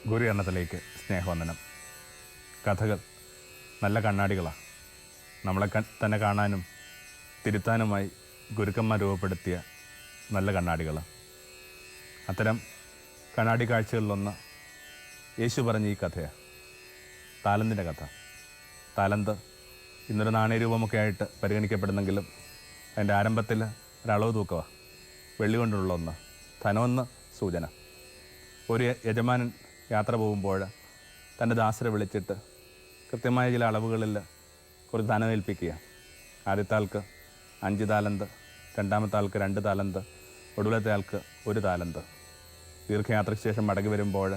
ഗുരു എണ്ണത്തിലേക്ക് സ്നേഹവന്ദനം. കഥകൾ നല്ല കണ്ണാടികളാണ്. നമ്മളെ തന്നെ കാണാനും തിരുത്താനുമായി ഗുരുക്കന്മാർ രൂപപ്പെടുത്തിയ നല്ല കണ്ണാടികൾ. അത്തരം കണ്ണാടി കാഴ്ചകളിലൊന്ന് യേശു പറഞ്ഞ ഈ കഥയാണ്, താലന്തിൻ്റെ കഥ. താലന്ത് ഇന്നൊരു നാണയരൂപമൊക്കെ ആയിട്ട് പരിഗണിക്കപ്പെടുന്നെങ്കിലും അതിൻ്റെ ആരംഭത്തിൽ ഒരളവ് തൂക്കമാണ്, വെള്ളി കൊണ്ടുള്ള ഒന്ന്, ധനമെന്ന് സൂചന. ഒരു യജമാനൻ യാത്ര പോകുമ്പോൾ തൻ്റെ ദാസരെ വിളിച്ചിട്ട് കൃത്യമായ ചില അളവുകളിൽ കുറച്ച് ധനം ഏൽപ്പിക്കുക. ആദ്യത്തെ ആൾക്ക് 5 താലന്ത്, രണ്ടാമത്തെ ആൾക്ക് 2 താലന്ത്, ഒടുവിലത്തെ ആൾക്ക് 1 താലന്ത്. ദീർഘയാത്രയ്ക്ക് ശേഷം മടങ്ങി വരുമ്പോൾ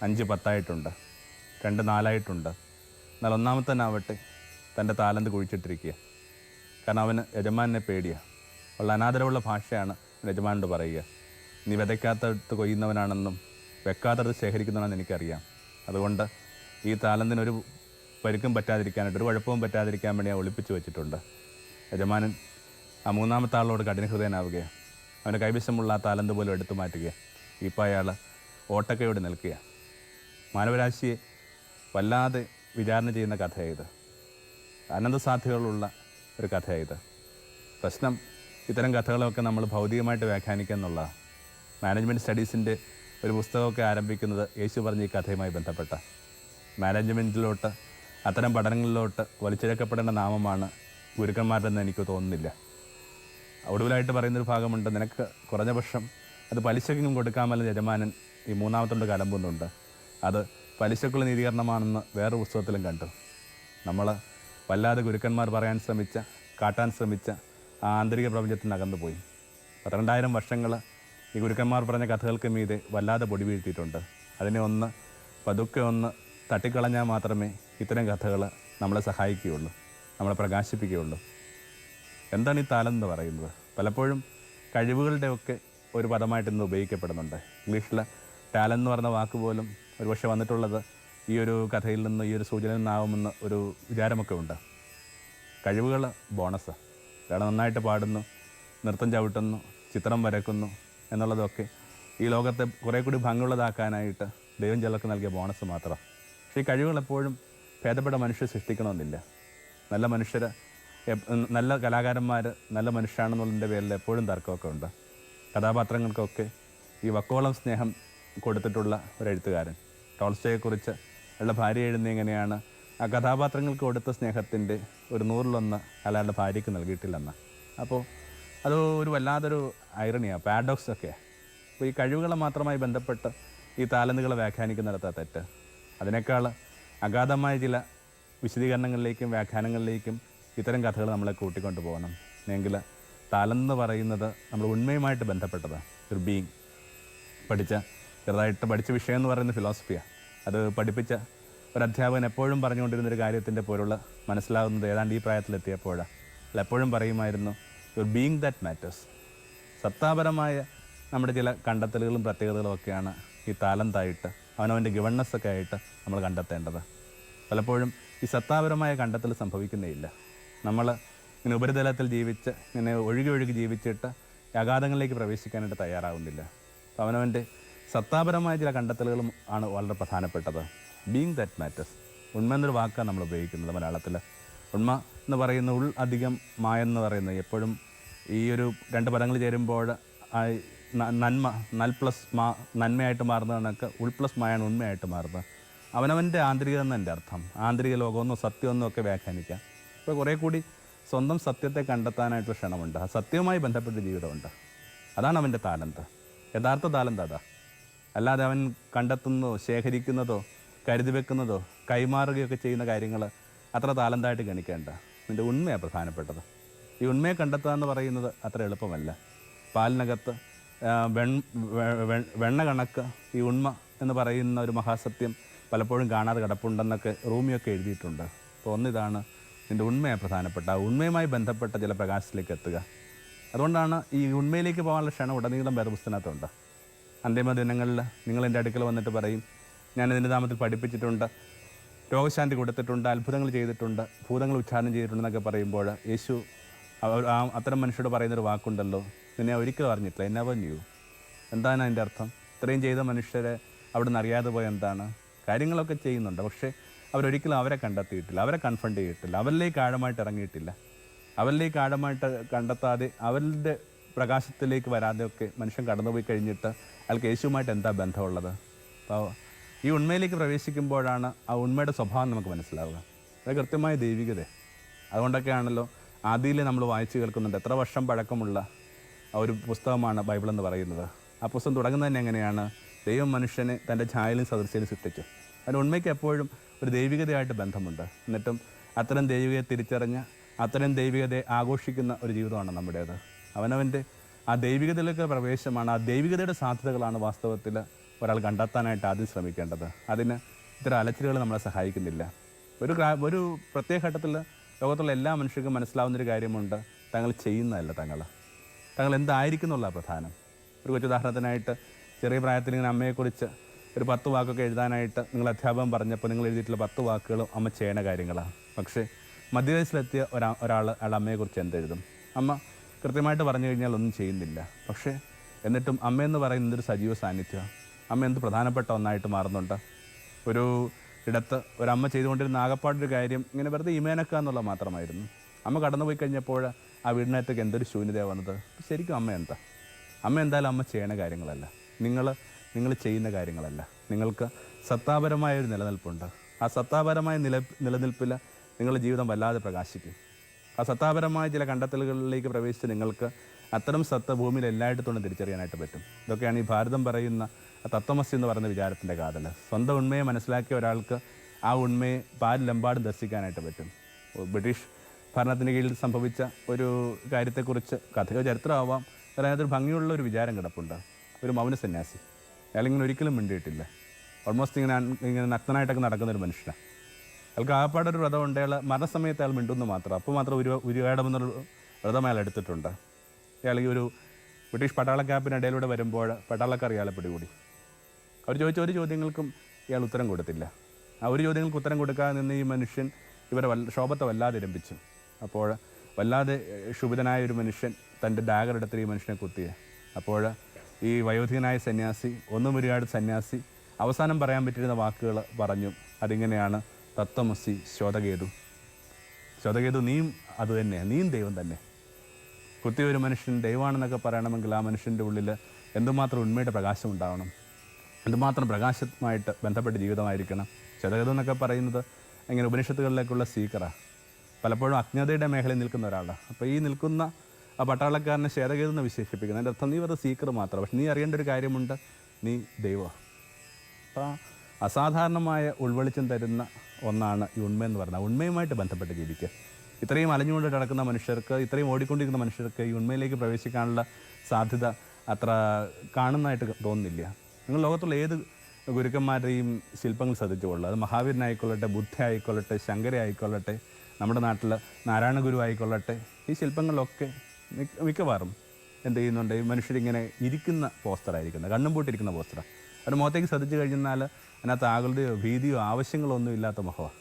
5 10 2 4 എന്നാൽ ഒന്നാമത്തനാവട്ടെ തൻ്റെ താലന്ത് കുഴിച്ചിട്ടിരിക്കുക. കാരണം അവന് യജമാനെ പേടിയാണ്. ഉള്ള അനാദരവുള്ള ഭാഷയാണ് യജമാനോട് പറയുക. നീ വിതയ്ക്കാത്തടുത്ത് കൊയ്യുന്നവനാണെന്നും വെക്കാത്തടുത്ത് ശേഖരിക്കുന്നവനാണെന്ന് എനിക്കറിയാം. അതുകൊണ്ട് ഈ താലന്തിനൊരു പരുക്കും പറ്റാതിരിക്കാനായിട്ട്, ഒരു കുഴപ്പവും പറ്റാതിരിക്കാൻ വേണ്ടി ഞാൻ ഒളിപ്പിച്ച് വെച്ചിട്ടുണ്ട്. യജമാനൻ ആ മൂന്നാമത്തെ ആളോട് കഠിനഹൃദയനാവുകയാണ്. അവൻ്റെ കൈവശമുള്ള ആ താലന്ത് പോലും എടുത്തു മാറ്റുക. ഇപ്പോൾ അയാൾ ഓട്ടക്കയോട് നിൽക്കുക. മാനവരാശിയെ വല്ലാതെ വിചാരണ ചെയ്യുന്ന കഥയായത്, അനന്തസാധ്യതകളുള്ള ഒരു കഥയായത്. പ്രശ്നം ഇത്തരം കഥകളൊക്കെ നമ്മൾ ഭൗതികമായിട്ട് വ്യാഖ്യാനിക്കുക എന്നുള്ളതാണ്. മാനേജ്മെൻറ്റ് സ്റ്റഡീസിൻ്റെ ഒരു പുസ്തകമൊക്കെ ആരംഭിക്കുന്നത് യേശു പറഞ്ഞ ഈ കഥയുമായി ബന്ധപ്പെട്ട. മാനേജ്മെൻറ്റിലോട്ട്, അത്തരം പഠനങ്ങളിലോട്ട് വലിച്ചിഴക്കപ്പെടേണ്ട നാമമാണ് ഗുരുക്കന്മാരുടെന്ന് എനിക്ക് തോന്നുന്നില്ല. ഒടുവിലായിട്ട് പറയുന്നൊരു ഭാഗമുണ്ട്, നിനക്ക് കുറഞ്ഞ പക്ഷം അത് പലിശക്കും കൊടുക്കാമല്ല യജമാനൻ ഈ മൂന്നാമത്തോണ്ട് കലമ്പുന്നുണ്ട്. അത് പലിശക്കുള്ള നീതീകരണമാണെന്ന് വേറെ പുസ്തകത്തിലും കണ്ടു. നമ്മൾ വല്ലാതെ ഗുരുക്കന്മാർ പറയാൻ ശ്രമിച്ച, കാട്ടാൻ ശ്രമിച്ച ആ ആന്തരിക പ്രപഞ്ചത്തിനകന്നു പോയി. 12,000 വർഷങ്ങൾ ഈ ഗുരുക്കന്മാർ പറഞ്ഞ കഥകൾക്ക് മീതെ വല്ലാതെ പൊടി വീഴ്ത്തിയിട്ടുണ്ട്. അതിനെ ഒന്ന് പതുക്കെ ഒന്ന് തട്ടിക്കളഞ്ഞാൽ മാത്രമേ ഇത്തരം കഥകൾ നമ്മളെ സഹായിക്കുകയുള്ളൂ, നമ്മളെ പ്രകാശിപ്പിക്കുകയുള്ളൂ. എന്താണ് ഈ താലന്ത് എന്ന് പറയുന്നത്? പലപ്പോഴും കഴിവുകളുടെയൊക്കെ ഒരു പദമായിട്ട് ഇന്ന് ഉപയോഗിക്കപ്പെടുന്നുണ്ട്. ഇംഗ്ലീഷിൽ ടാലൻ്റ് എന്ന് പറഞ്ഞ വാക്ക് പോലും ഒരുപക്ഷെ വന്നിട്ടുള്ളത് ഈ ഒരു കഥയിൽ നിന്ന്, ഈ ഒരു സൂചനയിൽ നിന്നാവുമെന്ന് ഒരു വിചാരമൊക്കെ ഉണ്ട്. കഴിവുകൾ ബോണസ്. ഒരാൾ നന്നായിട്ട് പാടുന്നു, നൃത്തം ചവിട്ടുന്നു, ചിത്രം വരക്കുന്നു എന്നുള്ളതൊക്കെ ഈ ലോകത്തെ കുറേ കൂടി ഭംഗിയുള്ളതാക്കാനായിട്ട് ദൈവം ചിലർക്ക് നൽകിയ ബോണസ് മാത്രമാണ്. പക്ഷേ ഈ കഴിവുകൾ എപ്പോഴും ഭേദപ്പെട്ട മനുഷ്യർ സൃഷ്ടിക്കണമെന്നില്ല. നല്ല മനുഷ്യർ, നല്ല കലാകാരന്മാർ നല്ല മനുഷ്യരാണെന്നുള്ളതിൻ്റെ പേരിൽ എപ്പോഴും തർക്കമൊക്കെ ഉണ്ട്. കഥാപാത്രങ്ങൾക്കൊക്കെ ഈ വക്കോളം സ്നേഹം കൊടുത്തിട്ടുള്ള ഒരു എഴുത്തുകാരൻ ടോൾസ്റ്റോയെക്കുറിച്ച് അയാളുടെ ഭാര്യ എഴുതുന്നത് എങ്ങനെയാണ്, ആ കഥാപാത്രങ്ങൾക്ക് കൊടുത്ത സ്നേഹത്തിൻ്റെ ഒരു 100-1 അയാളുടെ ഭാര്യയ്ക്ക് നൽകിയിട്ടില്ലെന്ന്. അപ്പോൾ അത് ഒരു വല്ലാതൊരു ഐറണിയാണ്, പാരഡോക്സ് ഒക്കെ. അപ്പോൾ ഈ കഴിവുകളെ മാത്രമായി ബന്ധപ്പെട്ട് ഈ താലന്തുകളെ വ്യാഖ്യാനിക്കുന്നിടത്ത തെറ്റ്. അതിനേക്കാൾ അഗാധമായ ചില വിശദീകരണങ്ങളിലേക്കും വ്യാഖ്യാനങ്ങളിലേക്കും ഇത്തരം കഥകൾ നമ്മളെ കൂട്ടിക്കൊണ്ടു പോകണം. എങ്കിൽ താലന്ത് പറയുന്നത് നമ്മൾ ഉണ്മയുമായിട്ട് ബന്ധപ്പെട്ടതാണ്. ഒരു ബീയിങ് ചെറുതായിട്ട് പഠിച്ച വിഷയം എന്ന് പറയുന്നത് ഫിലോസഫിയാണ്. അത് പഠിപ്പിച്ച ഒരു അധ്യാപകൻ എപ്പോഴും പറഞ്ഞുകൊണ്ടിരുന്നൊരു കാര്യത്തിൻ്റെ പൊരുൾ മനസ്സിലാകുന്നത് ഏതാണ്ട് ഈ പ്രായത്തിലെത്തിയപ്പോഴാണ്. അല്ല, എപ്പോഴും പറയുമായിരുന്നു, യുവർ ബീയിങ് ദാറ്റ് മാറ്റേഴ്സ്. സത്താപരമായ നമ്മുടെ ചില കണ്ടെത്തലുകളും പ്രത്യേകതകളും ഒക്കെയാണ് ഈ താലന്തായിട്ട്, അവനവൻ്റെ ഗിവൺനെസ്സൊക്കെ ആയിട്ട് നമ്മൾ കണ്ടെത്തേണ്ടത്. പലപ്പോഴും ഈ സത്താപരമായ കണ്ടെത്തൽ സംഭവിക്കുന്നേയില്ല. നമ്മൾ ഇങ്ങനെ ഉപരിതലത്തിൽ ജീവിച്ച്, ഇങ്ങനെ ഒഴുകി ജീവിച്ചിട്ട് അഗാധങ്ങളിലേക്ക് പ്രവേശിക്കാനായിട്ട് തയ്യാറാവുന്നില്ല. അപ്പോൾ അവനവൻ്റെ സത്താപരമായ ചില കണ്ടെത്തലുകളും ആണ് വളരെ പ്രധാനപ്പെട്ടത്. Being that matters. ഉണ്മ എന്നൊരു വാക്കാണ് നമ്മൾ ഉപയോഗിക്കുന്നത് മലയാളത്തിൽ. ഉണ്മ എന്ന് പറയുന്ന ഉൾ അധികം മായെന്ന് പറയുന്നത് എപ്പോഴും ഈ ഒരു 2 പദങ്ങൾ ചേരുമ്പോൾ നന്മ, നൽ പ്ലസ് മാ നന്മയായിട്ട് മാറുന്നതൊക്കെ ഉൾ പ്ലസ് മായാണ് ഉണ്മയായിട്ട് മാറുന്നത്. അവനവൻ്റെ ആന്തരികത എന്നതിൻ്റെ അർത്ഥം ആന്തരിക ലോകമെന്നോ സത്യമെന്നോ ഒക്കെ വ്യാഖ്യാനിക്കാം. ഇപ്പോൾ കുറേ കൂടി സ്വന്തം സത്യത്തെ കണ്ടെത്താനായിട്ട് ക്ഷണമുണ്ട്. ആ സത്യവുമായി ബന്ധപ്പെട്ട ജീവിതമുണ്ട്. അതാണ് അവൻ്റെ താലന്ത്. യഥാർത്ഥ താലന്ത് അതാ. അല്ലാതെ അവൻ കണ്ടെത്തുന്നതോ ശേഖരിക്കുന്നതോ കരുതി വെക്കുന്നതോ കൈമാറുകയൊക്കെ ചെയ്യുന്ന കാര്യങ്ങൾ അത്ര താലന്തായിട്ട് ഗണിക്കേണ്ട. നിൻ്റെ ഉണ്മയാണ് പ്രധാനപ്പെട്ടത്. ഈ ഉണ്മയെ കണ്ടെത്തുക എന്ന് പറയുന്നത് അത്ര എളുപ്പമല്ല. പാലിനകത്ത് വെണ്ണ കണക്ക് ഈ ഉണ്മ എന്ന് പറയുന്ന ഒരു മഹാസത്യം പലപ്പോഴും കാണാതെ കിടപ്പുണ്ടെന്നൊക്കെ റൂമിയൊക്കെ എഴുതിയിട്ടുണ്ട്. അപ്പോൾ ഒന്നിതാണ്, നിൻ്റെ ഉണ്മയാണ് പ്രധാനപ്പെട്ട. ആ ഉണ്മയുമായി ബന്ധപ്പെട്ട ചില പ്രകാശത്തിലേക്ക് എത്തുക. അതുകൊണ്ടാണ് ഈ ഉണ്മയിലേക്ക് പോകാനുള്ള ക്ഷണം ഉടനീളം വേറെ പുസ്തകത്തുണ്ട്. അന്തിമ ദിനങ്ങളിൽ നിങ്ങൾ എൻ്റെ അടുക്കൽ വന്നിട്ട് പറയും, ഞാൻ ഇതിൻ്റെ നാമത്തിൽ പഠിപ്പിച്ചിട്ടുണ്ട്, രോഗശാന്തി കൊടുത്തിട്ടുണ്ട്, അത്ഭുതങ്ങൾ ചെയ്തിട്ടുണ്ട്, ഭൂതങ്ങൾ ഉച്ചാരണം ചെയ്തിട്ടുണ്ടെന്നൊക്കെ പറയുമ്പോൾ യേശു അത്തരം മനുഷ്യരോട് പറയുന്നൊരു വാക്കുണ്ടല്ലോ, നിന്നെ ഒരിക്കലും അറിഞ്ഞിട്ടില്ല, നെവർ ന്യൂ. എന്താണ് അതിൻ്റെ അർത്ഥം? ഇത്രയും ചെയ്ത മനുഷ്യരെ അവിടെ നിന്ന് അറിയാതെ പോയ എന്താണ് കാര്യങ്ങളൊക്കെ ചെയ്യുന്നുണ്ട്. പക്ഷേ അവരൊരിക്കലും അവരെ കണ്ടെത്തിയിട്ടില്ല, അവരെ കൺഫ്രണ്ട് ചെയ്തിട്ടില്ല, അവരിലേക്ക് ആഴമായിട്ട് ഇറങ്ങിയിട്ടില്ല. അവരിലേക്ക് ആഴമായിട്ട് കണ്ടെത്താതെ അവരുടെ പ്രകാശത്തിലേക്ക് വരാതെയൊക്കെ മനുഷ്യൻ കടന്നുപോയി കഴിഞ്ഞിട്ട് അയാൾക്ക് യേശുവുമായിട്ട് എന്താ ബന്ധമുള്ളത്? അപ്പോൾ ഈ ഉണ്മയിലേക്ക് പ്രവേശിക്കുമ്പോഴാണ് ആ ഉണ്മയുടെ സ്വഭാവം നമുക്ക് മനസ്സിലാവുക. അത് കൃത്യമായ ദൈവികത. അതുകൊണ്ടൊക്കെയാണല്ലോ ആദിയിൽ നമ്മൾ വായിച്ച് കേൾക്കുന്നുണ്ട്. എത്ര വർഷം പഴക്കമുള്ള ഒരു പുസ്തകമാണ് ബൈബിൾ എന്ന് പറയുന്നത്. ആ പുസ്തകം തുടങ്ങുന്നത് തന്നെ എങ്ങനെയാണ്? ദൈവം മനുഷ്യനെ തൻ്റെ ഛായയിലും സദൃശ്യയിലും സൃഷ്ടിച്ചു. അതിന് ഉണ്മയ്ക്ക് എപ്പോഴും ഒരു ദൈവികതയായിട്ട് ബന്ധമുണ്ട്. എന്നിട്ടും അത്തരം ദൈവികതയെ തിരിച്ചറിഞ്ഞ് അത്തരം ദൈവികതയെ ആഘോഷിക്കുന്ന ഒരു ജീവിതമാണ് നമ്മുടേത്. അവനവൻ്റെ ആ ദൈവികതയിലേക്ക് പ്രവേശമാണ്, ആ ദൈവികതയുടെ സാധ്യതകളാണ് വാസ്തവത്തിൽ ഒരാൾ കണ്ടെത്താനായിട്ട് ആദ്യം ശ്രമിക്കേണ്ടത്. അതിന് ഇത്തരം അലച്ചിലുകൾ നമ്മളെ സഹായിക്കുന്നില്ല. ഒരു പ്രത്യേക ഘട്ടത്തിൽ ലോകത്തുള്ള എല്ലാ മനുഷ്യർക്കും മനസ്സിലാവുന്നൊരു കാര്യമുണ്ട്, തങ്ങൾ ചെയ്യുന്നതല്ല, തങ്ങൾ എന്തായിരിക്കും എന്നുള്ള പ്രധാനം. ഒരു കൊച്ചുദാഹരണത്തിനായിട്ട് ചെറിയ പ്രായത്തിൽ ഇങ്ങനെ അമ്മയെക്കുറിച്ച് ഒരു 10 വാക്കൊക്കെ എഴുതാനായിട്ട് നിങ്ങൾ അധ്യാപകൻ പറഞ്ഞപ്പോൾ നിങ്ങൾ എഴുതിയിട്ടുള്ള 10 വാക്കുകളും അമ്മ ചെയ്യണ കാര്യങ്ങളാണ്. പക്ഷേ മധ്യവയസ്സിലെത്തിയ ഒരാൾ അയാളുടെ അമ്മയെക്കുറിച്ച് എന്തെഴുതും? അമ്മ കൃത്യമായിട്ട് പറഞ്ഞു കഴിഞ്ഞാൽ ഒന്നും ചെയ്യുന്നില്ല. പക്ഷേ എന്നിട്ടും അമ്മയെന്ന് പറയുന്നതൊരു സജീവ സാന്നിധ്യമാണ്. അമ്മ എന്ത് പ്രധാനപ്പെട്ട ഒന്നായിട്ട് മാറുന്നുണ്ട്. ഒരു ഇടത്ത് ഒരമ്മ ചെയ്തുകൊണ്ടിരുന്ന ആകപ്പാടൊരു കാര്യം ഇങ്ങനെ വെറുതെ ഇമേനക്കുക എന്നുള്ളത് മാത്രമായിരുന്നു. അമ്മ കടന്നുപോയി കഴിഞ്ഞപ്പോൾ ആ വീടിനകത്തേക്ക് എന്തൊരു ശൂന്യതയാണ് വന്നത്. ശരിക്കും അമ്മ എന്തായാലും അമ്മ ചെയ്യണ കാര്യങ്ങളല്ല, നിങ്ങൾ ചെയ്യുന്ന കാര്യങ്ങളല്ല. നിങ്ങൾക്ക് സത്താപരമായൊരു നിലനിൽപ്പുണ്ട്. ആ സത്താപരമായ നിലനിൽപ്പിൽ നിങ്ങളുടെ ജീവിതം വല്ലാതെ പ്രകാശിക്കും. ആ സത്താപരമായ ചില കണ്ടെത്തലുകളിലേക്ക് പ്രവേശിച്ച് നിങ്ങൾക്ക് അത്തരം സത്ത ഭൂമിയിൽ എല്ലായിടത്തോളം തിരിച്ചറിയാനായിട്ട് പറ്റും. ഇതൊക്കെയാണ് ഈ ഭാരതം പറയുന്ന തത്വമസി എന്ന് പറയുന്ന വിചാരത്തിൻ്റെ കാതൽ. സ്വന്തം ഉണ്മയെ മനസ്സിലാക്കിയ ഒരാൾക്ക് ആ ഉണ്മയെ പാരിലെമ്പാടും ദർശിക്കാനായിട്ട് പറ്റും. ബ്രിട്ടീഷ് ഭരണത്തിന് കീഴിൽ സംഭവിച്ച ഒരു കാര്യത്തെക്കുറിച്ച് കഥയോ ചരിത്രമാവാം, അതിനകത്തൊരു ഭംഗിയുള്ള ഒരു വിചാരം കിടപ്പുണ്ട്. ഒരു മൗന സന്യാസി, അയാളിങ്ങനെ ഒരിക്കലും മിണ്ടിയിട്ടില്ല. ഓൾമോസ്റ്റ് ഇങ്ങനെ നഗ്നനായിട്ടൊക്കെ നടക്കുന്നൊരു മനുഷ്യനാണ്. അയാൾക്ക് ആകപ്പാടൊരു വ്രതമുണ്ട്. അയാൾ മരണസമയത്ത് അയാൾ മിണ്ടുന്നു മാത്രം. അപ്പോൾ മാത്രം ഉരുവേടമെന്നൊരു വ്രതം അയാൾ എടുത്തിട്ടുണ്ട്. അയാൾ ഈ ഒരു ബ്രിട്ടീഷ് പട്ടാള ക്യാമ്പിനിടയിലൂടെ വരുമ്പോൾ പട്ടാളക്കാർ ഇയാളെ പിടികൂടി. അവർ ചോദിച്ച ഒരു ചോദ്യങ്ങൾക്കും ഇയാൾ ഉത്തരം കൊടുത്തില്ല. ആ ഒരു ചോദ്യങ്ങൾക്ക് ഉത്തരം കൊടുക്കാതെ നിന്ന് ഈ മനുഷ്യൻ ഇവരെ ശോഭത്തെ വല്ലാതെ ഇരമ്പിച്ചു. അപ്പോൾ വല്ലാതെ ക്ഷുഭിതനായ ഒരു മനുഷ്യൻ തൻ്റെ ഡാഗർ എടുത്ത് ഈ മനുഷ്യനെ കുത്തിയെ. അപ്പോൾ ഈ വയോധികനായ സന്യാസി, ഒന്നുമുരിയാട് സന്യാസി അവസാനം പറയാൻ പറ്റിയിരുന്ന വാക്കുകൾ പറഞ്ഞു. അതിങ്ങനെയാണ്: തത്വമസി ശോധകേതു. ശോധകേതു, നീയും അത് തന്നെയാണ്, നീയും ദൈവം തന്നെ. കുത്തിയ ഒരു മനുഷ്യൻ ദൈവമാണെന്നൊക്കെ പറയണമെങ്കിൽ ആ മനുഷ്യൻ്റെ ഉള്ളിൽ എന്തുമാത്രം ഉണ്മയുടെ പ്രകാശം ഉണ്ടാവണം, എന്തുമാത്രം പ്രകാശമായിട്ട് ബന്ധപ്പെട്ട ജീവിതമായിരിക്കണം. ശോധകേതു എന്നൊക്കെ പറയുന്നത് ഇങ്ങനെ ഉപനിഷത്തുകളിലേക്കുള്ള സീക്കറാണ്. പലപ്പോഴും അജ്ഞതയുടെ മേഖലയിൽ നിൽക്കുന്ന ഒരാളാണ്. അപ്പോൾ ഈ നിൽക്കുന്ന ആ പട്ടാളക്കാരനെ ശേതകേതു എന്ന് വിശേഷിപ്പിക്കുന്നത്. അതിൻ്റെ അർത്ഥം നീ അത് സീക്കർ മാത്രം, പക്ഷെ നീ അറിയേണ്ട ഒരു കാര്യമുണ്ട്, നീ ദൈവമാണ്. അപ്പോൾ അസാധാരണമായ ഉൾവെളിച്ചം തരുന്ന ഒന്നാണ് ഈ ഉണ്മയെന്ന് പറഞ്ഞാൽ. ഉണ്മയുമായിട്ട് ബന്ധപ്പെട്ട് ജീവിക്കുക. ഇത്രയും അലഞ്ഞുകൊണ്ട് കിടക്കുന്ന മനുഷ്യർക്ക്, ഇത്രയും ഓടിക്കൊണ്ടിരിക്കുന്ന മനുഷ്യർക്ക് ഈ ഉണ്മയിലേക്ക് പ്രവേശിക്കാനുള്ള സാധ്യത അത്ര കാണുന്നതായിട്ട് തോന്നുന്നില്ല. നിങ്ങൾ ലോകത്തുള്ള ഏത് ഗുരുക്കന്മാരുടെയും ശില്പങ്ങൾ ശ്രദ്ധിച്ചുകൊള്ളുക. അത് മഹാവീരനായിക്കൊള്ളട്ടെ, ബുദ്ധ ആയിക്കൊള്ളട്ടെ, ശങ്കര ആയിക്കൊള്ളട്ടെ, നമ്മുടെ നാട്ടിൽ നാരായണ ഗുരു ആയിക്കൊള്ളട്ടെ, ഈ ശില്പങ്ങളിലൊക്കെ മിക്കവാറും എന്ത് ചെയ്യുന്നുണ്ട്? ഈ മനുഷ്യരിങ്ങനെ ഇരിക്കുന്ന പോസ്റ്ററായിരിക്കുന്നത്, കണ്ണും പൂട്ടിരിക്കുന്ന പോസ്റ്ററാണ്. അവരുടെ മുഖത്തേക്ക് ശ്രദ്ധിച്ചു കഴിഞ്ഞാൽ അതിനകത്ത് ആകൃതിയോ ഭീതിയോ ആവശ്യങ്ങളോ ഒന്നും ഇല്ലാത്ത മുഖമാണ്.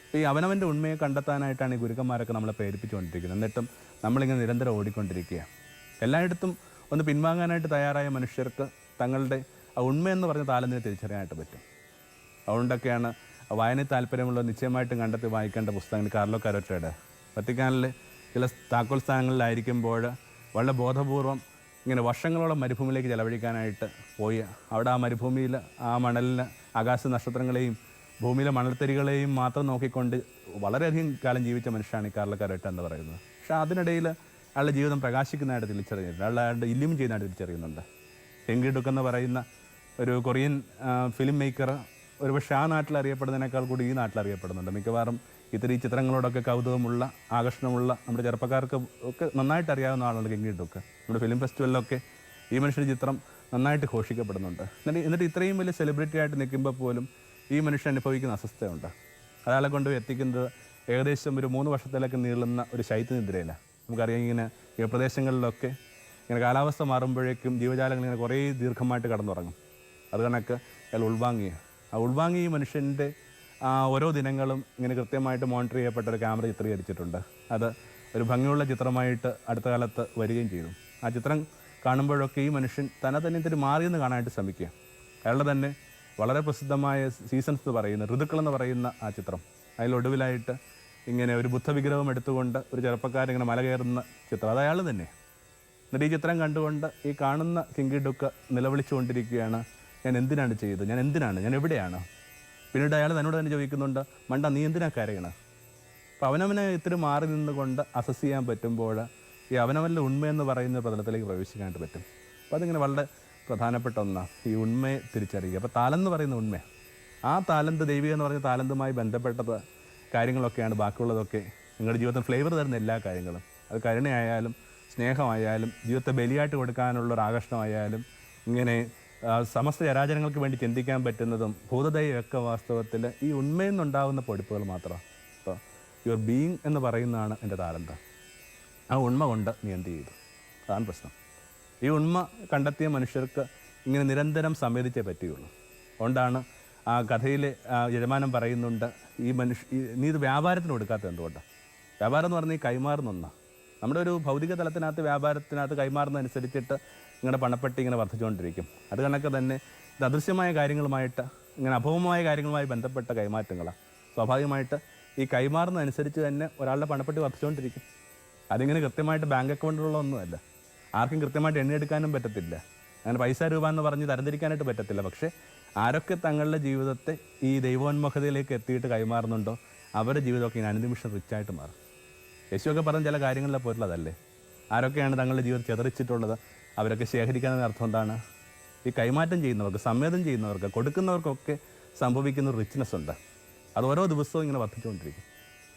അപ്പോൾ ഈ അവനവൻ്റെ ഉണ്മയെ കണ്ടെത്താനായിട്ടാണ് ഈ ഗുരുക്കന്മാരൊക്കെ നമ്മളെ പ്രേരിപ്പിച്ചുകൊണ്ടിരിക്കുന്നത്. എന്നിട്ടും നമ്മളിങ്ങനെ നിരന്തരം ഓടിക്കൊണ്ടിരിക്കുക. എല്ലായിടത്തും ഒന്ന് പിൻവാങ്ങാനായിട്ട് തയ്യാറായ മനുഷ്യർക്ക് തങ്ങളുടെ ആ ഉണ്മയെന്ന് പറഞ്ഞ താലന്തിനെ തിരിച്ചറിയാനായിട്ട് പറ്റും. അതുകൊണ്ടൊക്കെയാണ് വായനയിൽ താല്പര്യമുള്ള നിശ്ചയമായിട്ടും കണ്ടെത്തി വായിക്കേണ്ട പുസ്തകങ്ങൾ കാർലോ കരോറ്റയുടെ. വത്തിക്കാനിലെ ചില താക്കോൽ സ്ഥാനങ്ങളിലായിരിക്കുമ്പോൾ വളരെ ബോധപൂർവം ഇങ്ങനെ വർഷങ്ങളോളം മരുഭൂമിയിലേക്ക് ചെലവഴിക്കാനായിട്ട് പോയി അവിടെ ആ മരുഭൂമിയിൽ ആ മണലിന് ആകാശ നക്ഷത്രങ്ങളെയും ഭൂമിയിലെ മണൽത്തരികളെയും മാത്രം നോക്കിക്കൊണ്ട് വളരെയധികം കാലം ജീവിച്ച മനുഷ്യനാണ് ഈ കാർലോ കരോറ്റ എന്ന് പറയുന്നത്. പക്ഷേ അതിനിടയിൽ അയാളുടെ ജീവിതം പ്രകാശിക്കുന്നതായിട്ട് തിരിച്ചറിയുന്നുണ്ട്, അയാളുടെ ഇല്യൂമിൻ ചെയ്യുന്നതായിട്ട് തിരിച്ചറിയുന്നുണ്ട്. ഹെൻറി ഡുക്ക് എന്ന് പറയുന്ന ഒരു കൊറിയൻ ഫിലിം മേക്കർ ഒരുപക്ഷെ ആ നാട്ടിൽ അറിയപ്പെടുന്നതിനേക്കാൾ കൂടി ഈ നാട്ടിൽ അറിയപ്പെടുന്നുണ്ട്. മിക്കവാറും ഈ ചിത്രങ്ങളോടൊക്കെ കൗതുകമുള്ള, ആകർഷണമുള്ള നമ്മുടെ ചെറുപ്പക്കാർക്ക് ഒക്കെ നന്നായിട്ട് അറിയാവുന്ന ആളാണ് ഹെൻറി ഡുക്ക്. നമ്മുടെ ഫിലിം ഫെസ്റ്റിവലിലൊക്കെ ഈ മനുഷ്യൻ്റെ ചിത്രം നന്നായിട്ട് ഘോഷിക്കപ്പെടുന്നുണ്ട്. എന്നിട്ട് ഇത്രയും വലിയ സെലിബ്രിറ്റി ആയിട്ട് നിൽക്കുമ്പോൾ പോലും ഈ മനുഷ്യൻ അനുഭവിക്കുന്ന അസ്വസ്ഥയുണ്ട്. അയാളെ കൊണ്ട് എത്തിക്കുന്നത് ഏകദേശം ഒരു 3 വർഷത്തിലേക്ക് നീളുന്ന ഒരു ശൈത്യനിദ്രയിലാണ്. നമുക്കറിയാം, ഇങ്ങനെ ഈ പ്രദേശങ്ങളിലൊക്കെ ഇങ്ങനെ കാലാവസ്ഥ മാറുമ്പോഴേക്കും ജീവജാലങ്ങൾ ഇങ്ങനെ കുറേ ദീർഘമായിട്ട് കടന്നുറങ്ങും. അത് കണക്ക് അയാൾ ആ ഉൾവാങ്ങി ഈ മനുഷ്യൻ്റെ ഓരോ ദിനങ്ങളും ഇങ്ങനെ കൃത്യമായിട്ട് മോണിറ്റർ ചെയ്യപ്പെട്ട ഒരു ക്യാമറ ചിത്രീകരിച്ചിട്ടുണ്ട്. അത് ഒരു ഭംഗിയുള്ള ചിത്രമായിട്ട് അടുത്ത കാലത്ത് വരികയും ചെയ്തു. ആ ചിത്രം കാണുമ്പോഴൊക്കെ ഈ മനുഷ്യൻ തന്നെ ഇത്തിരി മാറിയെന്ന് കാണാനായിട്ട് ശ്രമിക്കുക. അയാളുടെ തന്നെ വളരെ പ്രസിദ്ധമായ സീസൺസ് എന്ന് പറയുന്ന ഋതുക്കൾ എന്ന് പറയുന്ന ആ ചിത്രം, അതിലൊടുവിലായിട്ട് ഇങ്ങനെ ഒരു ബുദ്ധവിഗ്രഹം എടുത്തുകൊണ്ട് ഒരു ചെറുപ്പക്കാരൻ ഇങ്ങനെ മല കയറുന്ന ചിത്രം, അത് അയാൾ തന്നെ. എന്നിട്ട് ഈ ചിത്രം കണ്ടുകൊണ്ട് ഈ കാണുന്ന കിങ്കി ഡുക്ക് നിലവിളിച്ചുകൊണ്ടിരിക്കുകയാണ്, ഞാൻ എന്തിനാണ് ചെയ്തത്, ഞാൻ എവിടെയാണ്. പിന്നീട് അയാൾ തന്നോട് തന്നെ ചോദിക്കുന്നുണ്ട്, മണ്ട നീ എന്തിനാ കരയണം. അപ്പോൾ അവനവനെ ഇത്തിരി മാറി നിന്നുകൊണ്ട് അസസ് ചെയ്യാൻ പറ്റുമ്പോൾ ഈ അവനവൻ്റെ ഉണ്മയെന്ന് പറയുന്ന പ്രതലത്തിലേക്ക് പ്രവേശിക്കാനായിട്ട് പറ്റും. അപ്പോൾ അതിങ്ങനെ വളരെ പ്രധാനപ്പെട്ട ഒന്നാണ് ഈ ഉണ്മയെ തിരിച്ചറിയുക. അപ്പോൾ താലന്ത് പറയുന്ന ഉണ്മ, ആ താലന്ത് ദൈവികം എന്ന് പറഞ്ഞ താലന്തുമായി ബന്ധപ്പെട്ടത് കാര്യങ്ങളൊക്കെയാണ്. ബാക്കിയുള്ളതൊക്കെ നിങ്ങളുടെ ജീവിതത്തിൽ ഫ്ലേവർ തരുന്ന എല്ലാ കാര്യങ്ങളും, അത് കരുണയായാലും സ്നേഹമായാലും ജീവിതത്തെ ബലിയായിട്ട് കൊടുക്കാനുള്ളൊരു ആകർഷണമായാലും ഇങ്ങനെ സമസ്ത ചരാചരങ്ങൾക്ക് വേണ്ടി ചിന്തിക്കാൻ പറ്റുന്നതും ഭൂതദയൊക്കെ വാസ്തവത്തിൽ ഈ ഉണ്മയിൽ നിന്നുണ്ടാകുന്ന പൊടിപ്പുകൾ മാത്രമാണ്. അപ്പോൾ യുവർ ബീയിങ് എന്ന് പറയുന്നതാണ് എൻ്റെ താലന്ത്. ആ ഉണ്മ കൊണ്ട് നീ എന്ത് ചെയ്തു, അതാണ് പ്രശ്നം. ഈ ഉണ്മ കണ്ടെത്തിയ മനുഷ്യർക്ക് ഇങ്ങനെ നിരന്തരം സംവേദിച്ചേ പറ്റുകയുള്ളൂ. അതുകൊണ്ടാണ് ആ കഥയിൽ യജമാനൻ പറയുന്നുണ്ട്, നീ ഇത് വ്യാപാരത്തിന് കൊടുക്കാത്തത് എന്തുകൊണ്ടാണ്. വ്യാപാരം എന്ന് പറഞ്ഞാൽ ഈ കൈമാറുന്ന ഒന്നാണ്. നമ്മുടെ ഒരു ഭൗതിക തലത്തിനകത്ത് വ്യാപാരത്തിനകത്ത് കൈമാറുന്നതനുസരിച്ചിട്ട് നിങ്ങളുടെ പണപ്പെട്ടി ഇങ്ങനെ വർദ്ധിച്ചുകൊണ്ടിരിക്കും. അത് കണക്ക് തന്നെ ഇത് അദൃശ്യമായ കാര്യങ്ങളുമായിട്ട് ഇങ്ങനെ അഭൗമമായ കാര്യങ്ങളുമായി ബന്ധപ്പെട്ട കൈമാറ്റങ്ങളാണ്. സ്വാഭാവികമായിട്ട് ഈ കൈമാറുന്നതനുസരിച്ച് തന്നെ ഒരാളുടെ പണപ്പെട്ടി വർദ്ധിച്ചുകൊണ്ടിരിക്കും. അതിങ്ങനെ കൃത്യമായിട്ട് ബാങ്ക് അക്കൗണ്ടിലുള്ള ഒന്നുമല്ല, ആർക്കും കൃത്യമായിട്ട് എണ്ണിയെടുക്കാനും പറ്റത്തില്ല, അങ്ങനെ പൈസ രൂപ എന്ന് പറഞ്ഞ് തരംതിരിക്കാനായിട്ട് പറ്റത്തില്ല. പക്ഷേ ആരൊക്കെ തങ്ങളുടെ ജീവിതത്തെ ഈ ദൈവോന്മുഖതയിലേക്ക് എത്തിയിട്ട് കൈമാറുന്നുണ്ടോ അവരുടെ ജീവിതമൊക്കെ ഇങ്ങനെ അനുനിമിഷം റിച്ചായിട്ട് മാറും. യേശുവൊക്കെ പറഞ്ഞ ചില കാര്യങ്ങളിലെ പോയിട്ടുള്ളതല്ലേ. ആരൊക്കെയാണ് തങ്ങളുടെ ജീവിതം ചെതറിച്ചിട്ടുള്ളത് അവരൊക്കെ ശേഖരിക്കാനെന്ന അർത്ഥം എന്താണ്, ഈ കൈമാറ്റം ചെയ്യുന്നവർക്ക്, സംവേദം ചെയ്യുന്നവർക്ക്, കൊടുക്കുന്നവർക്കൊക്കെ സംഭവിക്കുന്ന റിച്ച്നെസ് ഉണ്ട്. അത് ഓരോ ദിവസവും ഇങ്ങനെ വർദ്ധിച്ചുകൊണ്ടിരിക്കും.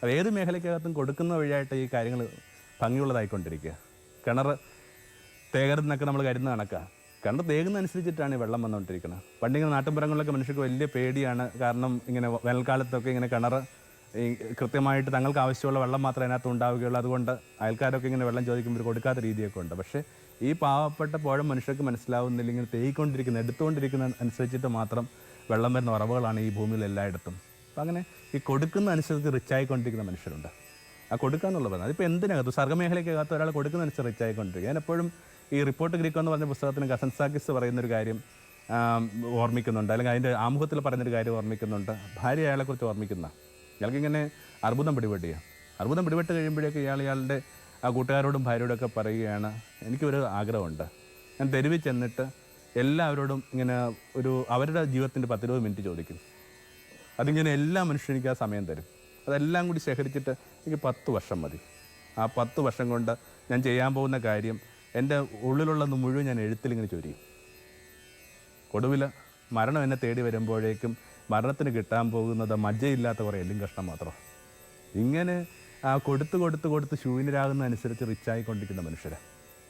അത് ഏത് മേഖലയ്ക്കകത്തും കൊടുക്കുന്ന വഴിയായിട്ട് ഈ കാര്യങ്ങൾ ഭംഗിയുള്ളതായിക്കൊണ്ടിരിക്കുക. കിണർ തേകരുന്നൊക്കെ നമ്മൾ കരുതുന്ന കണക്കാണ്. കിണർ തേകുന്നതനുസരിച്ചിട്ടാണ് ഈ വെള്ളം വന്നുകൊണ്ടിരിക്കുന്നത്. പണ്ടിങ്ങനെ നാട്ടിൻപുറങ്ങളിലൊക്കെ മനുഷ്യർക്ക് വലിയ പേടിയാണ്. കാരണം ഇങ്ങനെ വേനൽക്കാലത്തൊക്കെ ഇങ്ങനെ കിണർ ഈ കൃത്യമായിട്ട് തങ്ങൾക്ക് ആവശ്യമുള്ള വെള്ളം മാത്രമേ അതിനകത്ത് ഉണ്ടാവുകയുള്ളൂ. അതുകൊണ്ട് അയൽക്കാരൊക്കെ ഇങ്ങനെ വെള്ളം ചോദിക്കുമ്പോൾ കൊടുക്കാത്ത രീതിയൊക്കെ ഉണ്ട്. പക്ഷേ ഈ പാവപ്പെട്ട പോഴും മനുഷ്യർക്ക് മനസ്സിലാവുന്നില്ല, ഇങ്ങനെ തേയിക്കൊണ്ടിരിക്കുന്ന എടുത്തുകൊണ്ടിരിക്കുന്ന അനുസരിച്ചിട്ട് മാത്രം വെള്ളം വരുന്ന ഉറവുകളാണ് ഈ ഭൂമിയിൽ എല്ലായിടത്തും. അപ്പം അങ്ങനെ ഈ കൊടുക്കുന്ന അനുസരിച്ച് റിച്ചായിക്കൊണ്ടിരിക്കുന്ന മനുഷ്യരുണ്ട്. ആ കൊടുക്കുക എന്നുള്ളത് അതിപ്പോൾ എന്തിനകത്ത് സർഗ്ഗമേഖലയ്ക്കകത്ത് ഒരാൾ കൊടുക്കുന്ന അനുസരിച്ച് റിച്ചായിക്കൊണ്ടിരിക്കുക. ഞാൻ എപ്പോഴും ഈ റിപ്പോർട്ട് ഗ്രീക്കോ എന്ന് പറഞ്ഞ പുസ്തകത്തിന് കസൻസാക്കിസ് പറയുന്നൊരു കാര്യം ഓർമ്മിക്കുന്നുണ്ട്, അല്ലെങ്കിൽ അതിൻ്റെ ആമുഖത്തിൽ പറയുന്നൊരു കാര്യം ഓർമ്മിക്കുന്നുണ്ട്. ഭാര്യ അയാളെക്കുറിച്ച് ഓർമ്മിക്കുന്ന, ഇയാൾക്കിങ്ങനെ അർബുദം പിടിപെട്ട് കഴിയുമ്പോഴേക്ക് ഇയാളുടെ ആ കൂട്ടുകാരോടും ഭാര്യയോടൊക്കെ പറയുകയാണ്, എനിക്കൊരു ആഗ്രഹമുണ്ട്, ഞാൻ തെരുവിൽ ചെന്നിട്ട് എല്ലാവരോടും ഇങ്ങനെ അവരുടെ ജീവിതത്തിൻ്റെ 10-20 മിനിറ്റ് ചോദിക്കും. അതിങ്ങനെ എല്ലാ മനുഷ്യരും എനിക്ക് ആ സമയം തരും. അതെല്ലാം കൂടി ശേഖരിച്ചിട്ട് എനിക്ക് 10 വർഷം മതി. ആ 10 വർഷം കൊണ്ട് ഞാൻ ചെയ്യാൻ പോകുന്ന കാര്യം എൻ്റെ ഉള്ളിലുള്ളത് മുഴുവൻ ഞാൻ എഴുത്തിലിങ്ങനെ ചൊരിയും. ഒടുവിൽ മരണം എന്നെ തേടി വരുമ്പോഴേക്കും മരണത്തിന് കിട്ടാൻ പോകുന്നത് മജ്ജയില്ലാത്ത കുറേ എല്ലും കഷ്ണം മാത്രം. ഇങ്ങനെ ആ കൊടുത്ത് ശൂന്യരാകുന്നതനുസരിച്ച് റിച്ചായിക്കൊണ്ടിരിക്കുന്ന മനുഷ്യരെ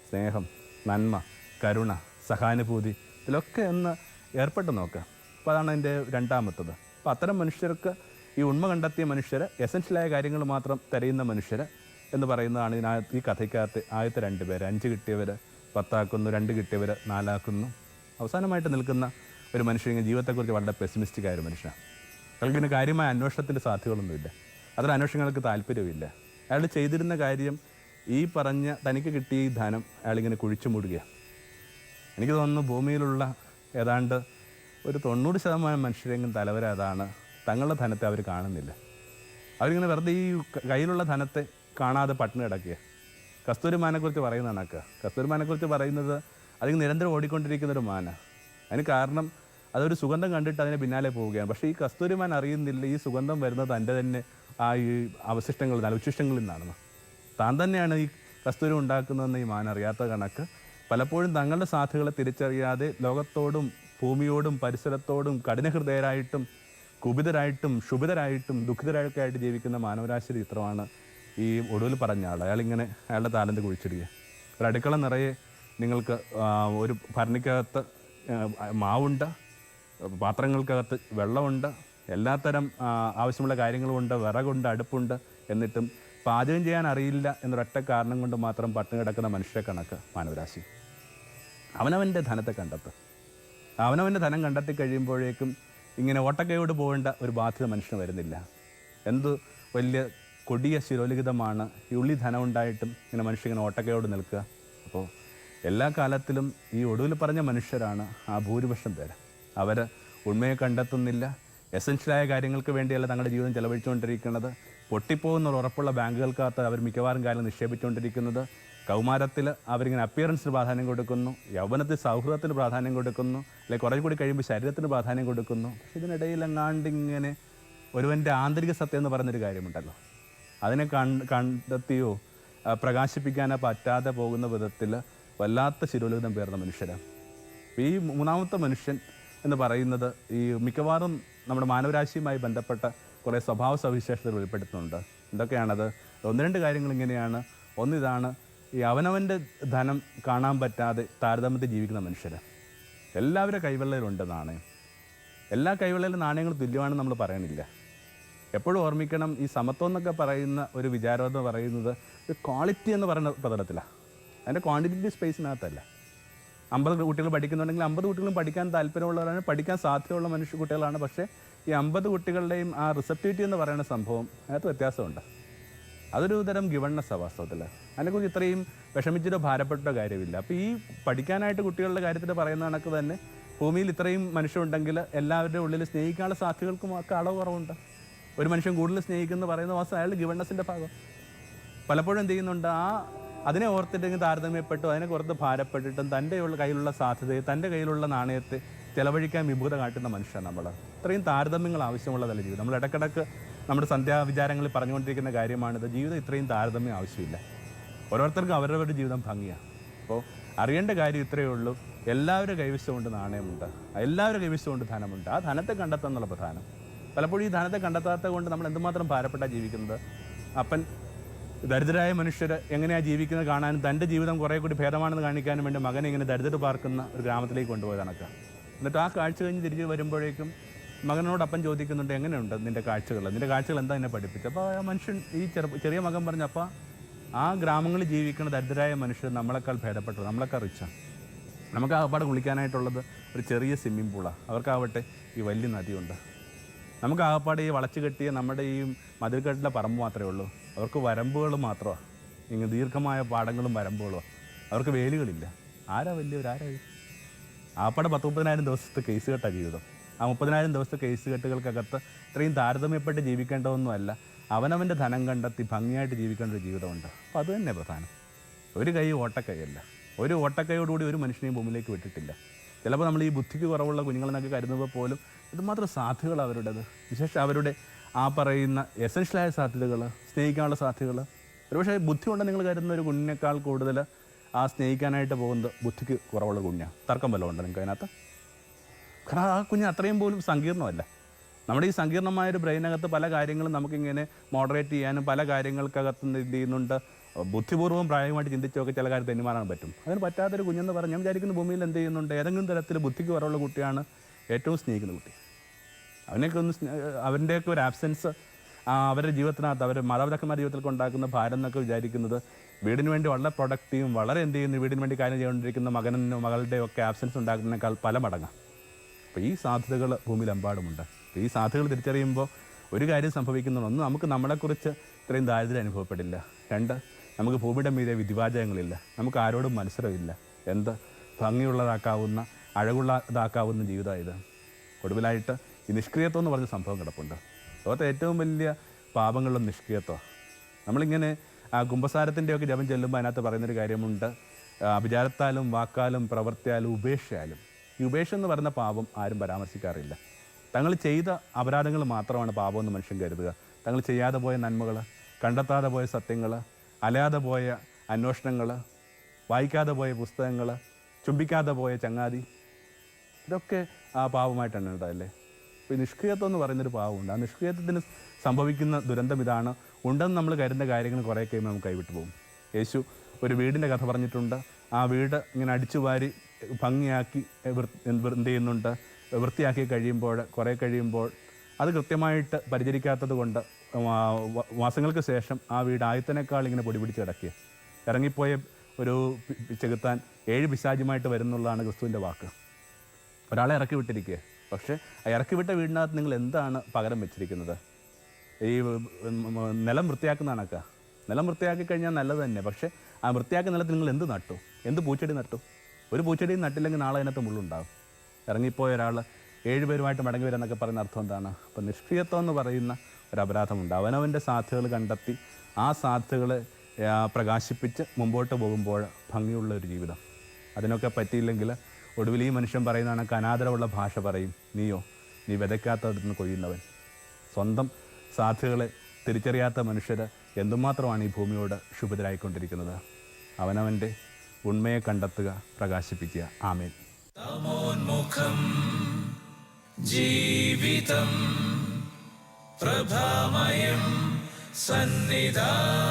സ്നേഹം, നന്മ, കരുണ, സഹാനുഭൂതി ഇതിലൊക്കെ ഒന്ന് ഏർപ്പെട്ട് നോക്കുക. അപ്പോൾ അതാണ് എൻ്റെ രണ്ടാമത്തത്. അപ്പോൾ അത്തരം മനുഷ്യർക്ക് ഈ ഉണ്മ കണ്ടെത്തിയ മനുഷ്യർ, എസൻഷ്യലായ കാര്യങ്ങൾ മാത്രം തിരയുന്ന മനുഷ്യർ എന്ന് പറയുന്നതാണ് ഈ കഥയ്ക്കകത്ത് ആദ്യത്തെ 2 പേര്. 5 കിട്ടിയവർ 10 ആക്കുന്നു, 2 കിട്ടിയവർ 4 ആക്കുന്നു. അവസാനമായിട്ട് നിൽക്കുന്ന ഒരു മനുഷ്യൻ ജീവിതത്തെക്കുറിച്ച് വളരെ പെസിമിസ്റ്റിക് ആയ ഒരു മനുഷ്യനാണ്. അയാൾക്കിങ്ങനെ കാര്യമായ അന്വേഷണത്തിൻ്റെ സാധ്യതകളൊന്നുമില്ല, അതിൽ അന്വേഷണങ്ങൾക്ക് താല്പര്യമില്ല. അയാൾ ചെയ്തിരുന്ന കാര്യം ഈ പറഞ്ഞ തനിക്ക് കിട്ടിയ ഈ ധനം അയാളിങ്ങനെ കുഴിച്ചു മൂടുക. എനിക്ക് തോന്നുന്നു ഭൂമിയിലുള്ള ഏതാണ്ട് ഒരു 90% മനുഷ്യരെങ്കിലും തലവര അതാണ്, തങ്ങളുടെ ധനത്തെ അവർ കാണുന്നില്ല. അവരിങ്ങനെ വെറുതെ ഈ കയ്യിലുള്ള ധനത്തെ കാണാതെ പട്ടിണി കിടക്കുക. കസ്തൂരിമാനെക്കുറിച്ച് പറയുന്ന കണക്ക്, കസ്തൂരിമാനെക്കുറിച്ച് പറയുന്നത് അതിന് നിരന്തരം ഓടിക്കൊണ്ടിരിക്കുന്നൊരു മാന. അതിന് കാരണം അതൊരു സുഗന്ധം കണ്ടിട്ട് അതിനെ പിന്നാലെ പോവുകയാണ്. പക്ഷേ ഈ കസ്തൂരിമാൻ അറിയുന്നില്ല ഈ സുഗന്ധം വരുന്നത് തൻ്റെ തന്നെ ആ ഈ ഉച്ഛിഷ്ടങ്ങളിൽ നിന്നാണെന്ന്. താൻ തന്നെയാണ് ഈ കസ്തൂരി ഉണ്ടാക്കുന്നതെന്ന് ഈ മാൻ അറിയാത്ത കണക്ക് പലപ്പോഴും തങ്ങളുടെ സാധ്യതകളെ തിരിച്ചറിയാതെ ലോകത്തോടും ഭൂമിയോടും പരിസരത്തോടും കഠിനഹൃദയരായിട്ടും കുപിതരായിട്ടും ക്ഷുഭിതരായിട്ടും ദുഃഖിതരായൊക്കെ ആയിട്ട് ജീവിക്കുന്ന മാനവരാശിയുടെ ചിത്രമാണ് ഈ ഒടുവിൽ പറഞ്ഞ ആൾ. അയാളിങ്ങനെ അയാളുടെ താലന്ത് കുഴിച്ചിടുക. ഒരു അടുക്കള നിറയെ നിങ്ങൾക്ക് ഒരു ഭരണിക്കകത്ത് മാവുണ്ട്, പാത്രങ്ങൾക്കകത്ത് വെള്ളമുണ്ട്, എല്ലാത്തരം ആവശ്യമുള്ള കാര്യങ്ങളുമുണ്ട്, വിറകുണ്ട്, അടുപ്പുണ്ട്. എന്നിട്ടും പാചകം ചെയ്യാൻ അറിയില്ല എന്നൊരൊറ്റ കാരണം കൊണ്ട് മാത്രം പട്ടിണി കിടക്കുന്ന മനുഷ്യരെ കണക്ക് മാനവരാശി. അവനവൻ്റെ ധനത്തെ കണ്ടെത്തുക. അവനവൻ്റെ ധനം കണ്ടെത്തി കഴിയുമ്പോഴേക്കും ഇങ്ങനെ ഓട്ടക്കയോട് പോകേണ്ട ഒരു ബാധ്യത മനുഷ്യന് വരുന്നില്ല. എന്ത് വലിയ കൊടിയ ശിരോലിഖിതമാണ് ഈ ഉള്ളി ധനം ഉണ്ടായിട്ടും ഇങ്ങനെ മനുഷ്യൻ ഓട്ടക്കയോട് നിൽക്കുക. അപ്പോൾ എല്ലാ കാലത്തിലും ഈ ഒടുവിൽ പറഞ്ഞ മനുഷ്യരാണ് ആ ഭൂരിപക്ഷം പേര്. അവർ ഉണ്മയെ കണ്ടെത്തുന്നില്ല, എസൻഷ്യലായ കാര്യങ്ങൾക്ക് വേണ്ടിയല്ല തങ്ങളുടെ ജീവിതം ചെലവഴിച്ചുകൊണ്ടിരിക്കുന്നത്, പൊട്ടിപ്പോകുന്ന ഉറപ്പുള്ള ബാങ്കുകൾക്കകത്ത് അവർ മിക്കവാറും കാലം നിക്ഷേപിച്ചുകൊണ്ടിരിക്കുന്നത്, കൗമാരത്തിൽ അവരിങ്ങനെ അപ്പിയറൻസിന് പ്രാധാന്യം കൊടുക്കുന്നു, യൗവനത്തിൽ സൗഹൃദത്തിന് പ്രാധാന്യം കൊടുക്കുന്നു, അല്ലെങ്കിൽ കുറേ കൂടി കഴിയുമ്പോൾ ശരീരത്തിന് പ്രാധാന്യം കൊടുക്കുന്നു. പക്ഷെ ഇതിനിടയിൽ എങ്ങാണ്ടിങ്ങനെ ഒരുവൻ്റെ ആന്തരിക സത്യം എന്ന് പറയുന്നൊരു കാര്യമുണ്ടല്ലോ, അതിനെ കണ്ടെത്തിയോ പ്രകാശിപ്പിക്കാനോ പറ്റാതെ പോകുന്ന വിധത്തിൽ വല്ലാത്ത ശിരോലിതം പേർന്ന മനുഷ്യരാണ്. ഈ മൂന്നാമത്തെ മനുഷ്യൻ എന്ന് പറയുന്നത് ഈ മിക്കവാറും നമ്മുടെ മാനവരാശിയുമായി ബന്ധപ്പെട്ട കുറേ സ്വഭാവ സവിശേഷതകൾ വെളിപ്പെടുത്തുന്നുണ്ട്. എന്തൊക്കെയാണത്? ഒന്ന് രണ്ട് കാര്യങ്ങൾ ഇങ്ങനെയാണ്. ഒന്നിതാണ്, ഈ അവനവൻ്റെ ധനം കാണാൻ പറ്റാതെ താരതമ്യത്തിൽ ജീവിക്കുന്ന മനുഷ്യർ. എല്ലാവരുടെ കൈവെള്ളയിലുണ്ട് നാണയം. എല്ലാ കൈവെള്ളയിലും നാണയങ്ങൾ തുല്യമാണെന്ന് നമ്മൾ പറയണില്ല. എപ്പോഴും ഓർമ്മിക്കണം, ഈ സമത്വം എന്നൊക്കെ പറയുന്ന ഒരു വിചാരം എന്ന് പറയുന്നത് ഒരു ക്വാളിറ്റി എന്ന് പറയുന്ന പ്രതലത്തിലാണ്, അതിൻ്റെ ക്വാണ്ടിറ്റി സ്പേസിനകത്തല്ല. 50 കുട്ടികൾ പഠിക്കുന്നുണ്ടെങ്കിൽ 50 കുട്ടികളും പഠിക്കാൻ താല്പര്യമുള്ളവരാണ്, പഠിക്കാൻ സാധ്യതയുള്ള കുട്ടികളാണ്. പക്ഷേ ഈ 50 കുട്ടികളുടെയും ആ റിസപ്റ്റിവിറ്റി എന്ന് പറയുന്ന സംഭവം അതിനകത്ത് വ്യത്യാസമുണ്ട്. അതൊരു തരം ഗിവൺനെസ്സാണ് വാസ്തവത്തിൽ. അതിനെക്കുറിച്ച് ഇത്രയും വിഷമിച്ചിട്ടോ ഭാരപ്പെട്ടോ കാര്യമില്ല. അപ്പോൾ ഈ പഠിക്കാനായിട്ട് കുട്ടികളുടെ കാര്യത്തിൽ പറയുന്ന കണക്ക് തന്നെ ഭൂമിയിൽ ഇത്രയും മനുഷ്യരുണ്ടെങ്കിൽ എല്ലാവരുടെ ഉള്ളിൽ സ്നേഹിക്കാനുള്ള സാധ്യതകൾക്കും ഒക്കെ അളവ് കുറവുണ്ട്. ഒരു മനുഷ്യൻ കൂടുതൽ സ്നേഹിക്കുന്ന പറയുന്ന വാസ്തവം അയാൾ ഗിവൺനെസ്സിൻ്റെ ഭാഗം. പലപ്പോഴും എന്ത് ചെയ്യുന്നുണ്ട്, അതിനെ ഓർത്തിട്ടെങ്കിൽ താരതമ്യപ്പെട്ടു, അതിനെ കുറത്ത് ഭാരപ്പെട്ടിട്ടും തൻ്റെ കയ്യിലുള്ള സാധ്യതയെ, തൻ്റെ കയ്യിലുള്ള നാണയത്തെ ചെലവഴിക്കാൻ വിഭൂത കാട്ടുന്ന മനുഷ്യരാണ് നമ്മൾ. ഇത്രയും താരതമ്യങ്ങൾ ആവശ്യമുള്ളതല്ല ജീവിതം. നമ്മൾ ഇടയ്ക്കിടയ്ക്ക് നമ്മുടെ സന്ധ്യാവിചാരങ്ങളിൽ പറഞ്ഞുകൊണ്ടിരിക്കുന്ന കാര്യമാണിത്. ജീവിതം ഇത്രയും താരതമ്യം ആവശ്യമില്ല. ഓരോരുത്തർക്കും അവരവരുടെ ജീവിതം ഭംഗിയാണ്. അപ്പോൾ അറിയേണ്ട കാര്യം ഇത്രയേ ഉള്ളൂ, എല്ലാവരുടെ കൈവശമുണ്ട് നാണയമുണ്ട്, എല്ലാവരുടെ കൈവശമുണ്ട് ധനമുണ്ട്. ആ ധനത്തെ കണ്ടെത്തുക എന്നുള്ള പ്രധാനം. പലപ്പോഴും ഈ ധനത്തെ കണ്ടെത്താത്തത് കൊണ്ട് നമ്മൾ എന്തുമാത്രം ഭാരപ്പെട്ടാണ് ജീവിക്കുന്നത്. അപ്പൻ ദരിദ്രരായ മനുഷ്യർ എങ്ങനെയാണ് ജീവിക്കുന്നത് കാണാനും തൻ്റെ ജീവിതം കുറേ കൂടി ഭേദമാണെന്ന് കാണിക്കാനും വേണ്ടി മകനെ ഇങ്ങനെ ദരിദ്രർ പാർക്കുന്ന ഒരു ഗ്രാമത്തിലേക്ക് കൊണ്ടുപോയതാണൊക്കെ. എന്നിട്ട് ആ കാഴ്ച കഴിഞ്ഞ് തിരിച്ച് വരുമ്പോഴേക്കും മകനോട് അപ്പൻ ചോദിക്കുന്നുണ്ട്, എങ്ങനെയുണ്ട് നിൻ്റെ കാഴ്ചകൾ എന്താ എന്നെ പഠിപ്പിച്ചത്? അപ്പോൾ ആ മനുഷ്യൻ, ഈ ചെറിയ മകൻ പറഞ്ഞു, അപ്പോൾ ആ ഗ്രാമങ്ങളിൽ ജീവിക്കുന്ന ദരിദ്രരായ മനുഷ്യർ നമ്മളെക്കാൾ ഭേദപ്പെട്ടത്, നമ്മളെക്കാൾ റിച്ചാണ്. നമുക്ക് ആകപ്പാടെ കുളിക്കാനായിട്ടുള്ളത് ഒരു ചെറിയ സ്വിമ്മിംഗ് പൂളാണ്, അവർക്കാവട്ടെ ഈ വലിയ നദിയുണ്ട്. നമുക്ക് ആകപ്പാടെ ഈ വളച്ചു കെട്ടിയ നമ്മുടെ ഈ മതിൽക്കെട്ടിലെ പറമ്പ് മാത്രമേ ഉള്ളൂ. അവർക്ക് വരമ്പുകൾ മാത്രമാണ്, ഇങ്ങനെ ദീർഘമായ പാടങ്ങളും വരമ്പുകളുമാണ്. അവർക്ക് വേലികളില്ല. ആരാ വലിയവരാരാ? ആപ്പാടെ 30,000 ദിവസത്തെ കേസ് കെട്ടാ ജീവിതം. ആ 30,000 ദിവസത്തെ കേസ് കെട്ടുകൾക്കകത്ത് ഇത്രയും താരതമ്യപ്പെട്ട് ജീവിക്കേണ്ടതൊന്നുമല്ല, അവനവൻ്റെ ധനം കണ്ടെത്തി ഭംഗിയായിട്ട് ജീവിക്കേണ്ട ഒരു ജീവിതമുണ്ട്. അപ്പോൾ അത് തന്നെ പ്രധാനം. ഒരു കൈ ഓട്ടക്കൈയല്ല. ഒരു ഓട്ടക്കൈയോടുകൂടി ഒരു മനുഷ്യനെയും ഭൂമിയിലേക്ക് വിട്ടിട്ടില്ല. ചിലപ്പോൾ നമ്മൾ ഈ ബുദ്ധിക്ക് കുറവുള്ള കുഞ്ഞുങ്ങളെന്നൊക്കെ കരുതുമ്പോൾ പോലും ഇതുമാത്രം സാധ്യതകൾ അവരുടേത്, വിശേഷം അവരുടെ ആ പറയുന്ന എസൻഷ്യലായ സാധ്യതകൾ, സ്നേഹിക്കാനുള്ള സാധ്യതകൾ. ഒരുപക്ഷെ ബുദ്ധി കൊണ്ട് നിങ്ങൾ കരുതുന്ന ഒരു കുഞ്ഞിനേക്കാൾ കൂടുതൽ ആ സ്നേഹിക്കാനായിട്ട് പോകുന്നത് ബുദ്ധിക്ക് കുറവുള്ള കുഞ്ഞാണ്. തർക്കം വല്ലതും ഉണ്ട് നിങ്ങൾക്ക് അതിനകത്ത്? കാരണം ആ കുഞ്ഞ് അത്രയും പോലും സങ്കീർണ്ണമല്ല. നമ്മുടെ ഈ സങ്കീർണമായൊരു ബ്രെയിനകത്ത് പല കാര്യങ്ങളും നമുക്കിങ്ങനെ മോഡറേറ്റ് ചെയ്യാനും പല കാര്യങ്ങൾക്കകത്ത് എന്ത് ചെയ്യുന്നുണ്ട്, ബുദ്ധിപൂർവ്വം പ്രായമായിട്ട് ചിന്തിച്ചൊക്കെ ചില കാര്യം തെന്നിമാറാൻ പറ്റും. അതിന് പറ്റാത്തൊരു കുഞ്ഞെന്ന് പറഞ്ഞാൽ ഞാൻ വിചാരിക്കുന്ന ഭൂമിയിൽ എന്ത് ചെയ്യുന്നുണ്ട്, ഏതെങ്കിലും തരത്തിൽ ബുദ്ധിക്ക് കുറവുള്ള കുട്ടിയാണ് ഏറ്റവും സ്നേഹിക്കുന്ന കുട്ടി. അവനെയൊക്കെ അവൻ്റെയൊക്കെ ഒരു ആബ്സെൻസ് അവരുടെ ജീവിതത്തിനകത്ത്, അവർ മാതാപിതാക്കന്മാരുടെ ജീവിതത്തിൽ ഉണ്ടാക്കുന്ന ഭാരം എന്നൊക്കെ വിചാരിക്കുന്നത് വീടിന് വേണ്ടി വളരെ പ്രൊഡക്റ്റീവും വളരെ എന്ത് ചെയ്യുന്നു വീടിന് വേണ്ടി കാര്യം ചെയ്തുകൊണ്ടിരിക്കുന്ന മകനും മകളുടെ ഒക്കെ ആബ്സെൻസ് ഉണ്ടാക്കുന്നതിനേക്കാൾ പല മടങ്ങാണ്. അപ്പോൾ ഈ സാധ്യതകൾ ഭൂമിയിലെമ്പാടുമുണ്ട്. അപ്പോൾ ഈ സാധ്യതകൾ തിരിച്ചറിയുമ്പോൾ ഒരു കാര്യം സംഭവിക്കുന്നുണ്ട്. ഒന്ന്, നമുക്ക് നമ്മളെക്കുറിച്ച് ഇത്രയും ദാരിദ്ര്യം അനുഭവപ്പെടില്ല. രണ്ട്, നമുക്ക് ഭൂമിയുടെ മീതെ വിധിവാചകങ്ങളില്ല, നമുക്ക് ആരോടും മത്സരമില്ല. എന്ത് ഭംഗിയുള്ളതാക്കാവുന്ന അഴകുള്ളതാക്കാവുന്ന ജീവിതമാണ് ഇത്. ഒടുവിലായിട്ട് ഈ നിഷ്ക്രിയത്വം എന്ന് പറഞ്ഞ സംഭവം കിടപ്പുണ്ട്. ലോകത്തെ ഏറ്റവും വലിയ പാപങ്ങളിലും നിഷ്ക്രിയത്വം. നമ്മളിങ്ങനെ കുംഭസാരത്തിൻ്റെയൊക്കെ ജപം ചെല്ലുമ്പോൾ അതിനകത്ത് പറയുന്നൊരു കാര്യമുണ്ട്, വിചാരത്താലും വാക്കാലും പ്രവൃത്തിയാലും ഉപേക്ഷയാലും. ഈ ഉപേക്ഷ എന്ന് പറയുന്ന പാപം ആരും പരാമർശിക്കാറില്ല. തങ്ങൾ ചെയ്ത അപരാധങ്ങൾ മാത്രമാണ് പാപമെന്ന് മനുഷ്യൻ കരുതുക. തങ്ങൾ ചെയ്യാതെ പോയ നന്മകൾ, കണ്ടെത്താതെ പോയ സത്യങ്ങൾ, അലയാതെ പോയ അന്വേഷണങ്ങൾ, വായിക്കാതെ പോയ പുസ്തകങ്ങൾ, ചുംബിക്കാതെ പോയ ചങ്ങാതി, ഇതൊക്കെ ആ പാപമായിട്ടാണ് ഉണ്ടായല്ലേ. അപ്പോൾ ഈ നിഷ്ക്രിയത്വം എന്ന് പറയുന്നൊരു പാവമുണ്ട്. ആ നിഷ്ക്രിയത്വത്തിന് സംഭവിക്കുന്ന ദുരന്തം ഇതാണ്. ഉണ്ടെന്ന് നമ്മൾ കരുതുന്ന കാര്യങ്ങൾ കുറേ കഴിയുമ്പോൾ നമുക്ക് കൈവിട്ട് പോകും. യേശു ഒരു വീടിൻ്റെ കഥ പറഞ്ഞിട്ടുണ്ട്. ആ വീട് ഇങ്ങനെ അടിച്ചു വാരി ഭംഗിയാക്കി എന്ത് ചെയ്യുന്നുണ്ട്, വൃത്തിയാക്കി കഴിയുമ്പോൾ കുറേ കഴിയുമ്പോൾ അത് കൃത്യമായിട്ട് പരിചരിക്കാത്തത് കൊണ്ട് മാസങ്ങൾക്ക് ശേഷം ആ വീട് ആയത്തിനേക്കാൾ ഇങ്ങനെ പൊടി പിടിച്ച് കിടക്കുക. ഇറങ്ങിപ്പോയ ഒരു ചെകുത്താൻ 7 പിശാചുമായിട്ട് വരുന്നുള്ളതാണ് ക്രിസ്തുവിൻ്റെ വാക്ക്. ഒരാളെ ഇറക്കി വിട്ടിരിക്കുക. പക്ഷേ ആ ഇറക്കി വിട്ട വീടിനകത്ത് നിങ്ങൾ എന്താണ് പകരം വെച്ചിരിക്കുന്നത്? ഈ നിലം വൃത്തിയാക്കുന്ന കണക്കാ. നിലം വൃത്തിയാക്കി കഴിഞ്ഞാൽ നല്ലത് തന്നെ. പക്ഷേ ആ വൃത്തിയാക്കുന്ന നിലത്ത് നിങ്ങൾ എന്ത് നട്ടു? എന്ത് പൂച്ചെടി നട്ടു? ഒരു പൂച്ചെടിയും നട്ടില്ലെങ്കിൽ നാളെ അതിനകത്ത് മുള്ളുണ്ടാകും. ഇറങ്ങിപ്പോയ ഒരാൾ 7 പേരുമായിട്ട് മടങ്ങി വരിക എന്നൊക്കെ പറയുന്ന അർത്ഥം എന്താണ്? അപ്പോൾ നിഷ്ക്രിയത്വം എന്ന് പറയുന്ന ഒരു അപരാധമുണ്ട്. അവനവൻ്റെ സാധ്യതകൾ കണ്ടെത്തി ആ സാധ്യതകളെ പ്രകാശിപ്പിച്ച് മുമ്പോട്ട് പോകുമ്പോൾ ഭംഗിയുള്ള ഒരു ജീവിതം. അതിനൊക്കെ പറ്റിയില്ലെങ്കിൽ ഒടുവിൽ ഈ മനുഷ്യൻ പറയുന്നതാണ്, അനാദരവുള്ള ഭാഷ പറയും, നീ വിതയ്ക്കാത്തടത്ത് നിന്ന് കൊയ്യുന്നവൻ. സ്വന്തം സാധ്യതകളെ തിരിച്ചറിയാത്ത മനുഷ്യർ എന്തുമാത്രമാണ് ഈ ഭൂമിയോട് ക്ഷുഭിതരായിക്കൊണ്ടിരിക്കുന്നത്. അവനവൻ്റെ ഉണ്മയെ കണ്ടെത്തുക, പ്രകാശിപ്പിക്കുക. ആമേൻ. തമോന്മുഖം ജീവിതം പ്രഭാമയം സന്നിധാനം.